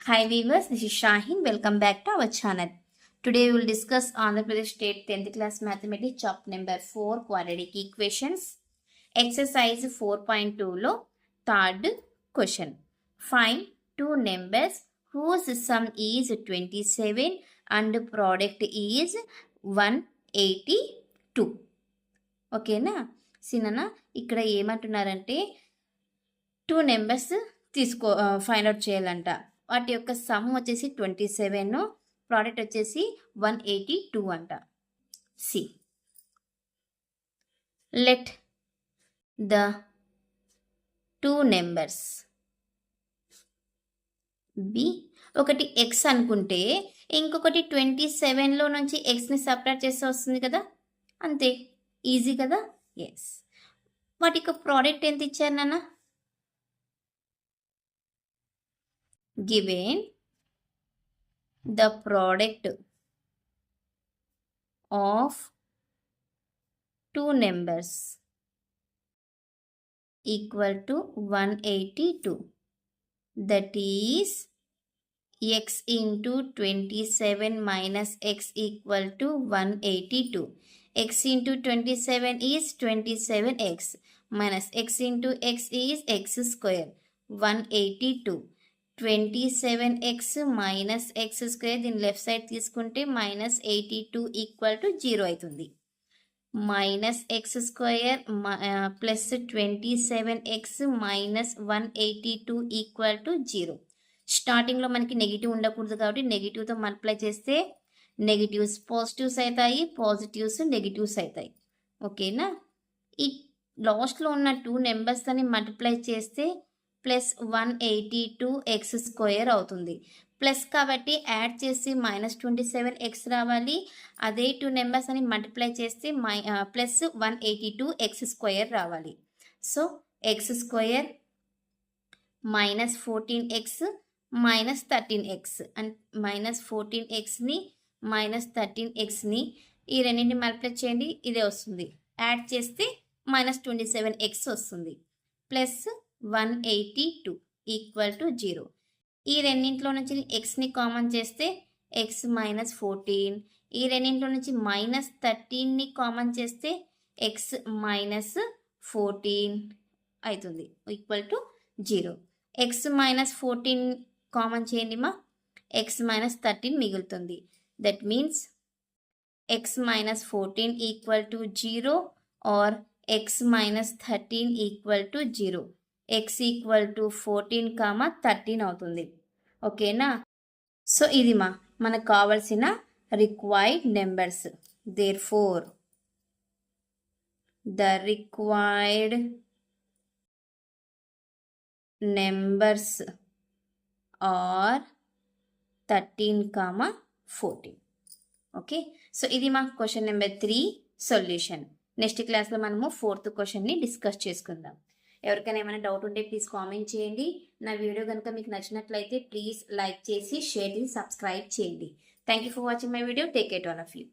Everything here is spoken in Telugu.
Hi viewers, this is Shaheen. Welcome back to our channel. Today we will discuss Andhra Pradesh State 10th class Mathematics chapter number 4 quadratic equations. Exercise 4.2 లో third question. Find two numbers whose sum is 27 and product is 182. ఓకేనా సిననా ఇక్కడ ఏమంటున్నారంటే టూ నెంబర్స్ ఫైండ్ అవుట్ చేయాలంట. వాటి యొక్క సమ్ వచ్చేసి 27, ప్రోడక్ట్ వచ్చేసి 182 అంట. See let the two numbers be, ఒకటి ఎక్స్ అనుకుంటే ఇంకొకటి 27లో నుంచి ఎక్స్ని సపరేట్ చేస్తే వస్తుంది కదా, అంతే, ఈజీ కదా. ఎస్, వాటి యొక్క ప్రోడక్ట్ ఎంత ఇచ్చారు నాన్న? Given the product of two numbers equal to 182, that is x into 27 minus x equal to 182. X into 27 is 27x minus x into x is x square, 182. 27x minus x square దీని లెఫ్ట్ సైడ్ తీసుకుంటే మైనస్ 82 ఈక్వల్ టు 0 అవుతుంది. Minus X square plus 27x minus 182 equal to 0. స్టార్టింగ్లో మనకి నెగిటివ్ ఉండకూడదు కాబట్టి నెగిటివ్తో మల్టిప్లై చేస్తే నెగిటివ్స్ పాజిటివ్స్ అవుతాయి, పాజిటివ్స్ నెగిటివ్స్ అవుతాయి. ఓకేనా, ఈ లాస్ట్లో ఉన్న టూ నెంబర్స్ని మల్టిప్లై చేస్తే ప్లస్ 182 ఎక్స్ స్క్వేర్ అవుతుంది. ప్లస్ కాబట్టి యాడ్ చేసి మైనస్ 27x రావాలి. అదే టూ నెంబర్స్ అని మల్టిప్లై చేస్తే ప్లస్ 182 ఎక్స్ స్క్వేర్ రావాలి. So X square minus 14x minus 13x and minus 14xని మైనస్ 13xని ఈ రెండింటిని మల్టిప్లై చేయండి, ఇదే వస్తుంది. యాడ్ చేస్తే మైనస్ 27x వస్తుంది. Plus 182 equal to 0. ఈ రెండింటిలో నుంచి ఎక్స్ని కామన్ చేస్తే ఎక్స్ మైనస్ 14, ఈ రెండింటిలో నుంచి మైనస్ 13ని కామన్ చేస్తే ఎక్స్ మైనస్ 14 అవుతుంది, equal to 0. X minus 14 common చేయండి మా, ఎక్స్ మైనస్ 13 మిగులుతుంది. That means x minus 14 equal to 0 or x minus 13 equal to 0. x equal to 14, 13 అవుతుంది. ఓకేనా, సో ఇది మనకు కావాల్సిన required numbers. There four the required numbers are 13, 14. Okay, so ఇది క్వశ్చన్ నెంబర్ 3 సొల్యూషన్. నెక్స్ట్ క్లాస్లో మనము 4th క్వశ్చన్ని డిస్కస్ చేసుకుందాం. ఎవరికైనా ఏమైనా డౌట్ ఉంటే ప్లీజ్ కామెంట్ చేయండి. నా వీడియో కనుక మీకు నచ్చినట్లయితే ప్లీజ్ లైక్ చేసి షేర్ చేసి సబ్స్క్రైబ్ చేయండి. Thank you for watching my video. Take care all of you.